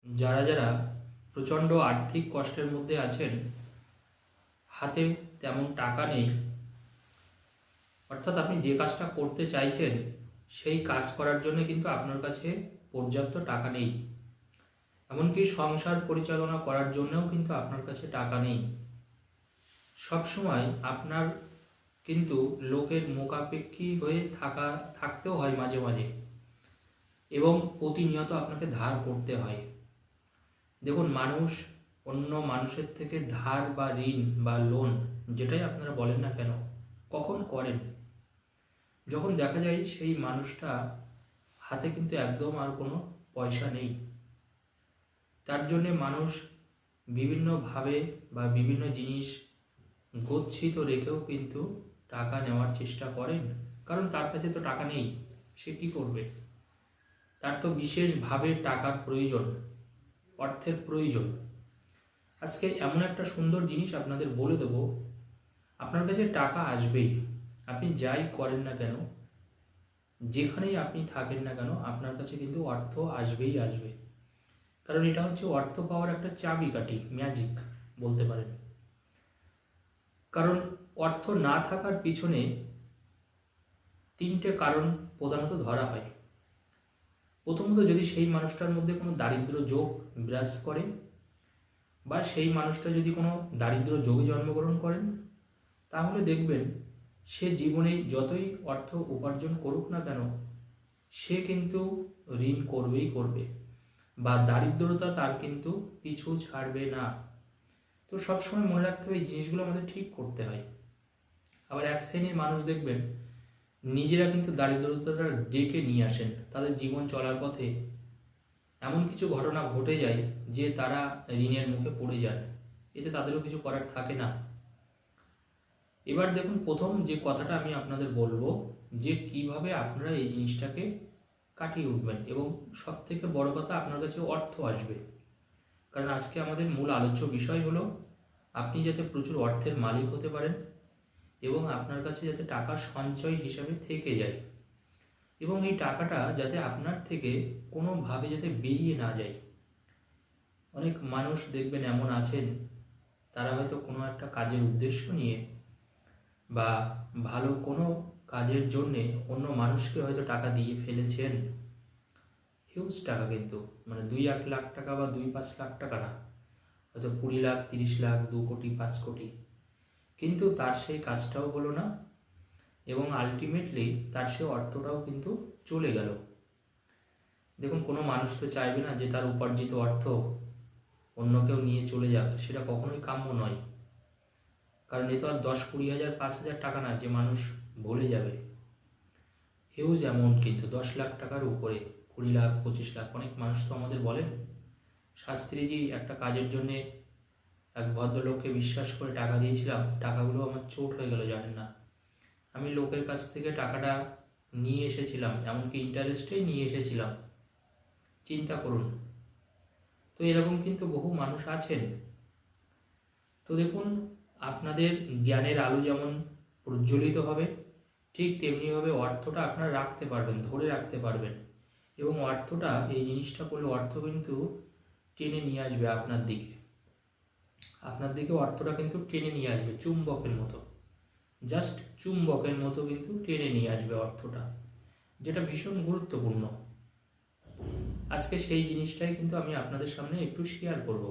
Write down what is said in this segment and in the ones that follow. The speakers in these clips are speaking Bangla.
যারা যারা প্রচণ্ড আর্থিক কষ্টের মধ্যে আছেন, হাতে তেমন টাকা নেই, অর্থাৎ আপনি যে কাজটা করতে চাইছেন সেই কাজ করার জন্য কিন্তু আপনার কাছে পর্যাপ্ত টাকা নেই, এমনকি সংসার পরিচালনা করার জন্যও কিন্তু আপনার কাছে টাকা নেই। সবসময় আপনার কিন্তু লোকের মুখাপেক্ষী হয়ে থাকতেও হয় মাঝে মাঝে, এবং প্রতিনিয়ত আপনাকে ধার করতে হয়। দেখুন, মানুষ অন্য মানুষের থেকে ধার বা ঋণ বা লোন, যেটাই আপনারা বলেন না কেন, কখন করেন? যখন দেখা যায় সেই মানুষটা হাতে কিন্তু একদম আর কোনো পয়সা নেই। তার জন্যে মানুষ বিভিন্নভাবে বা বিভিন্ন জিনিস গচ্ছিত রেখেও কিন্তু টাকা নেওয়ার চেষ্টা করেন, কারণ তার কাছে তো টাকা নেই, সে কী করবে? তার তো বিশেষভাবে টাকার প্রয়োজন, অর্থের প্রয়োজন। আজকে এমন একটা সুন্দর জিনিস আপনাদের বলে দেব, আপনার কাছে টাকা আসবেই। আপনি যাই করেন না কেন, যেখানেই আপনি থাকেন না কেন, আপনার কাছে কিন্তু অর্থ আসবেই আসবে। কারণ এটা হচ্ছে অর্থ পাওয়ার একটা চাবিকাঠি, ম্যাজিক বলতে পারেন। কারণ অর্থ না থাকার পিছনে তিনটে কারণ প্রধানত ধরা হয়। প্রথমত, যদি সেই মানুষটার মধ্যে কোনো দারিদ্র যোগ বিরাজ করে, বা সেই মানুষটা যদি কোনো দারিদ্র যোগে জন্মগ্রহণ করেন, তাহলে দেখবেন সে জীবনে যতই অর্থ উপার্জন করুক না কেন, সে কিন্তু ঋণ করবেই করবে, বা দারিদ্রতা তার কিন্তু পিছু ছাড়বে না। তো সবসময় মনে রাখতে হবে এই জিনিসগুলো আমাদের ঠিক করতে হয়। আবার এক শ্রেণীর মানুষ দেখবেন নিজেরা কিন্তু দারিদ্রতাটা ডেকে নিয়ে আসেন, তাদের জীবন চলার পথে এমন কিছু ঘটনা ঘটে যায় যে তারা ঋণের মুখে পড়ে যান, এতে তাদেরও কিছু করার থাকে না। এবার দেখুন, প্রথম যে কথাটা আমি আপনাদের বলবো, যে কিভাবে আপনারা এই জিনিসটাকে কাটিয়ে উঠবেন, এবং সব থেকে বড় কথা, আপনার কাছে অর্থ আসবে। কারণ আজকে আমাদের মূল আলোচ্য বিষয় হলো আপনি যাতে প্রচুর অর্থের মালিক হতে পারেন, এবং আপনার কাছে যাতে টাকা সঞ্চয় হিসাবে থেকে যায়, এবং এই টাকাটা যাতে আপনার থেকে কোনোভাবে যাতে বেরিয়ে না যায়। অনেক মানুষ দেখবেন এমন আছেন, তারা হয়তো কোনো একটা কাজের উদ্দেশ্য নিয়ে বা ভালো কোনো কাজের জন্যে অন্য মানুষকে হয়তো টাকা দিয়ে ফেলেছেন, হিউজ টাকা, কিন্তু মানে 2-1 লাখ টাকা বা 2-5 লাখ টাকা না, হয়তো 20 লাখ, 30 লাখ, 2 কোটি, 5 কোটি, কিন্তু তার সেই কাজটাও হলো না, এবং আলটিমেটলি তার সেই অর্থটাও কিন্তু চলে গেল। দেখুন, কোনো মানুষ তো চাইবে না যে তার উপার্জিত অর্থ অন্য কেউ নিয়ে চলে যাক, সেটা কখনোই কাম্য নয়। কারণ এ তো আর 10-20 হাজার, 5,000 টাকা না যে মানুষ ভুলে যাবে। হিউজ অ্যামাউন্ট, কিন্তু 10 লাখ টাকার উপরে, 20 লাখ, 25 লাখ। অনেক মানুষ তো আমাদের বলেন, শাস্ত্রীজি একটা কাজের জন্যে এক ভদ্রলোককে বিশ্বাস করে টাকা দিয়েছিলাম, টাকাগুলো আমার চোট হয়ে গেল, জানেন না। আমি লোকের কাছ থেকে টাকাটা নিয়ে এসেছিলাম, এমনকি ইন্টারেস্টেই নিয়ে এসেছিলাম, চিন্তা করুন। তো এরকম কিন্তু বহু মানুষ আছেন। তো দেখুন, আপনাদের জ্ঞানের আলো যেমন প্রজ্বলিত হবে, ঠিক তেমনিভাবে অর্থটা আপনারা রাখতে পারবেন, ধরে রাখতে পারবেন, এবং অর্থটা, এই জিনিসটা করলে অর্থ কিন্তু টেনে নিয়ে আসবে আপনার দিকে। আপনার দিকে অর্থটা কিন্তু টেনে নিয়ে আসবে চুম্বকের মতো, জাস্ট চুম্বকের মতো কিন্তু টেনে নিয়ে আসবে অর্থটা, যেটা ভীষণ গুরুত্বপূর্ণ। আজকে সেই জিনিসটাই কিন্তু আমি আপনাদের সামনে একটু শেয়ার করব,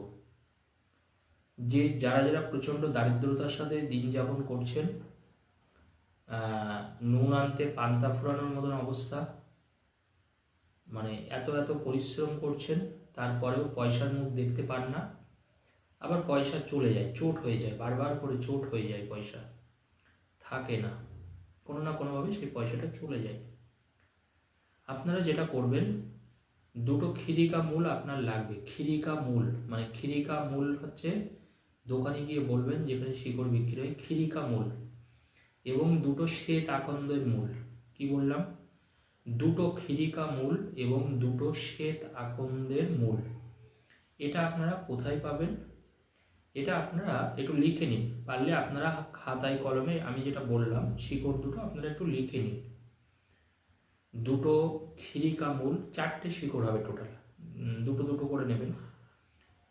যে যারা যারা প্রচণ্ড দারিদ্রতার সাথে দিন যাপন করছেন, নুন আনতে পান্তা ফুরানোর মতন অবস্থা, মানে এত এত পরিশ্রম করছেন, তারপরেও পয়সার মুখ দেখতে পান না, আবার পয়সা চলে যায়, চোট হয়ে যায়, বারবার করে চোট হয়ে যায়, পয়সা থাকে না, কোনো না কোনোভাবে সেই পয়সাটা চলে যায়। আপনারা যেটা করবেন, দুটো খিরিকা মূল আপনার লাগবে। খিরিকা মূল মানে, খিরিকা মূল হচ্ছে, দোকানে গিয়ে বলবেন যেখানে শিকড় বিক্রি হয়, খিরিকা মূল, এবং দুটো শ্বেত আকন্দের মূল। কি বললাম? দুটো খিরিকা মূল এবং দুটো শ্বেত আকন্দের মূল। এটা আপনারা কোথায় পাবেন? এটা আপনারা একটু লিখে নিন, পারলে আপনারা খাতায় কলমে আমি যেটা বললাম শিকড় দুটো আপনারা একটু লিখে নিন। দুটো খিরিকা মূল, 4টে শিকড় হবে টোটাল, দুটো দুটো করে নেবেন।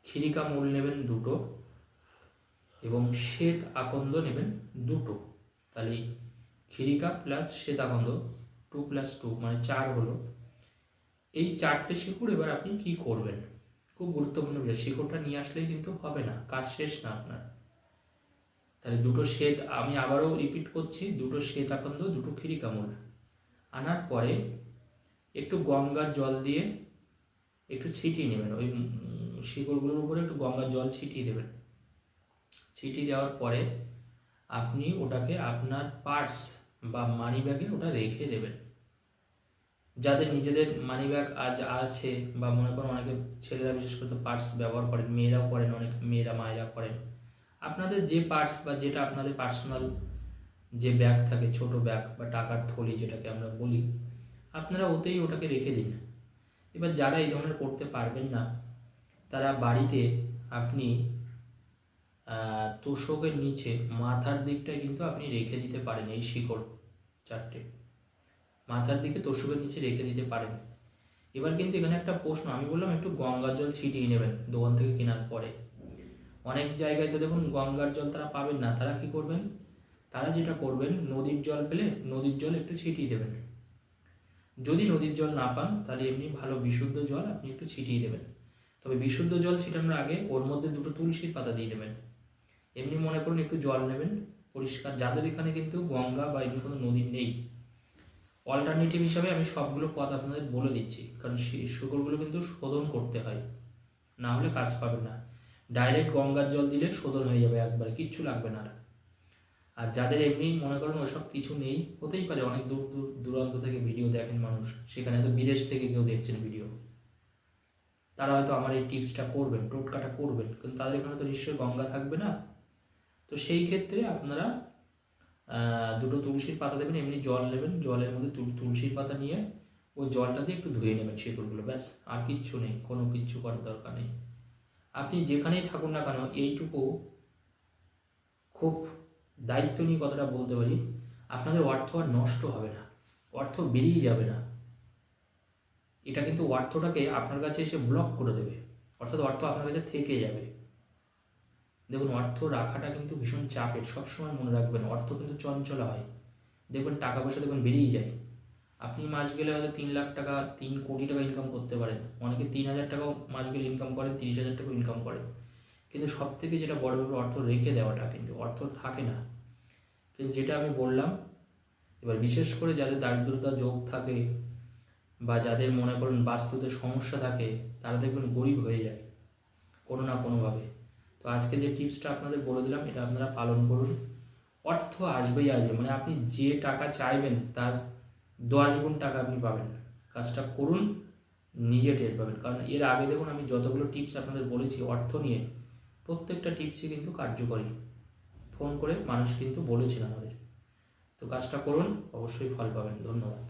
খিরিকা মূল নেবেন 2টো এবং শ্বেত আকন্দ নেবেন 2টো। তাহলে খিরিকা প্লাস শ্বেত আকন্দ 2 + 2 মানে 4 হলো। এই 4টে শিকড় এবার আপনি কি করবেন, খুব গুরুত্বপূর্ণ বিষয়। শিকড়টা নিয়ে আসলেই কিন্তু হবে না, কাজ শেষ না আপনার। তাহলে 2টো শ্বেত, আমি আবারও রিপিট করছি, 2টো শ্বেত আকন্দ 2টো খিরিকা মূল আনার পরে একটু গঙ্গার জল দিয়ে একটু ছিটিয়ে নেবেন। ওই শিকড়গুলোর উপরে একটু গঙ্গার জল ছিটিয়ে দেবেন। ছিটিয়ে দেওয়ার পরে আপনি ওটাকে আপনার পার্স বা মানি ব্যাগে ওটা রেখে দেবেন। যাদের নিজেদের মানি ব্যাগ আজ আছে, বা মনে করুন অনেকে ছেলেরা বিশেষ করে তো পার্স ব্যবহার করেন, মেয়েরাও করেন, অনেক মেয়েরা মায়েরা করেন। আপনাদের যে পার্স বা যেটা আপনাদের পার্সোনাল যে ব্যাগ থাকে, ছোট ব্যাগ বা টাকার থলি যেটাকে আমরা বলি, আপনারা ওতেই ওটাকে রেখে দিন। এবার যারা এই ধরনের করতে পারবেন না, তারা বাড়িতে আপনি তোষকের নিচে মাথার দিকটায় কিন্তু আপনি রেখে দিতে পারেন। এই শিকড় 4টে মাথার দিকে তোষকের নিচে রেখে দিতে পারেন। এবার কিন্তু এখানে একটা প্রশ্ন, আমি বললাম একটু গঙ্গার জল ছিটিয়ে নেবেন দোকান থেকে কেনার পরে। অনেক জায়গায় তো দেখুন গঙ্গার জল তারা পাবেন না, তারা কি করবেন, তারা যেটা করবেন, নদীর জল পেলে নদীর জল একটু ছিটিয়ে দেবেন। যদি নদীর জল না পান তাহলে এমনি ভালো বিশুদ্ধ জল আপনি একটু ছিটিয়ে দেবেন। তবে বিশুদ্ধ জল ছিটানোর আগে ওর মধ্যে 2টো তুলসীর পাতা দিয়ে দেবেন। এমনি মনে করুন একটু জল নেবেন পরিষ্কার, যাদের এখানে কিন্তু গঙ্গা বা এমনি কোনো নদী নেই। অল্টারনেটিভ হিসাবে আমি সবগুলো পথ আপনাদের বলে দিচ্ছি, কারণ সেই শিকড়গুলো কিন্তু শোধন করতে হয়, না হলে কাজ পাবে না। ডাইরেক্ট গঙ্গার জল দিলে শোধন হয়ে যাবে একবারে, কিচ্ছু লাগবে না। আর যাদের এমনি মনে করেন ওসব কিছু নেই, হতেই পারে অনেক দূর দূরান্ত থেকে ভিডিও দেখেন মানুষ, সেখানে হয়তো বিদেশ থেকে কেউ দেখছেন ভিডিও, তারা হয়তো আমার এই টিপসটা করবেন, টোটকাটা করবেন, কিন্তু তাদের এখানে তো নিশ্চয়ই গঙ্গা থাকবে না। তো সেই ক্ষেত্রে আপনারা 2টো তুলসীর পাতা দেবেন, এমনি জল নেবেন, জলের মধ্যে তুলসীর পাতা নিয়ে ওই জলটা দিয়ে একটু ধুয়ে নেবেন শিকড়গুলো, ব্যাস। আর কিচ্ছু নেই, কোনো কিচ্ছু করার দরকার নেই। আপনি যেখানেই থাকুন না কেন, এইটুকু খুব দায়িত্ব নিয়ে কথাটা বলতে পারি, আপনাদের অর্থ আর নষ্ট হবে না, অর্থ বেরিয়ে যাবে না। এটা কিন্তু অর্থটাকে আপনার কাছে এসে ব্লক করে দেবে, অর্থাৎ অর্থ আপনার কাছে থেকে যাবে। দেখুন, অর্থ রাখাটা কিন্তু ভীষণ চাপের, সবসময় মনে রাখবেন। অর্থ কিন্তু চঞ্চলা হয়, দেখবেন টাকা পয়সা দেখবেন বেরিয়ে যায়। আপনি মাস গেলে হয়তো 3 লাখ টাকা, 3 কোটি টাকা ইনকাম করতে পারেন, অনেকে 3,000 টাকাও মাস গেলে ইনকাম করেন, 30,000 টাকাও ইনকাম করেন। কিন্তু সব থেকে যেটা বড় ব্যাপার, অর্থ রেখে দেওয়াটা, কিন্তু অর্থ থাকে না। কিন্তু যেটা আমি বললাম, এবার বিশেষ করে যাদের দারিদ্রতা যোগ থাকে বা যাদের মনে করেন বাস্তুতে সমস্যা থাকে, তারা দেখবেন গরিব হয়ে যায় কোনো না কোনোভাবে। তো আজকে যে টিপসটা আপনাদের বলে দিলাম, এটা আপনারা পালন করুন, অর্থ আসবেই আসবে। মানে আপনি যে টাকা চাইবেন তার 10 গুণ টাকা আপনি পাবেন। কাজটা করুন, নিজে টের পাবেন। কারণ এর আগে দেখুন আমি যতগুলো টিপস আপনাদের বলেছি অর্থ নিয়ে, প্রত্যেকটা টিপসই কিন্তু কার্যকরী। ফোন করে মানুষ কিন্তু বলেছেন আমাদের। তো কাজটা করুন, অবশ্যই ফল পাবেন। ধন্যবাদ।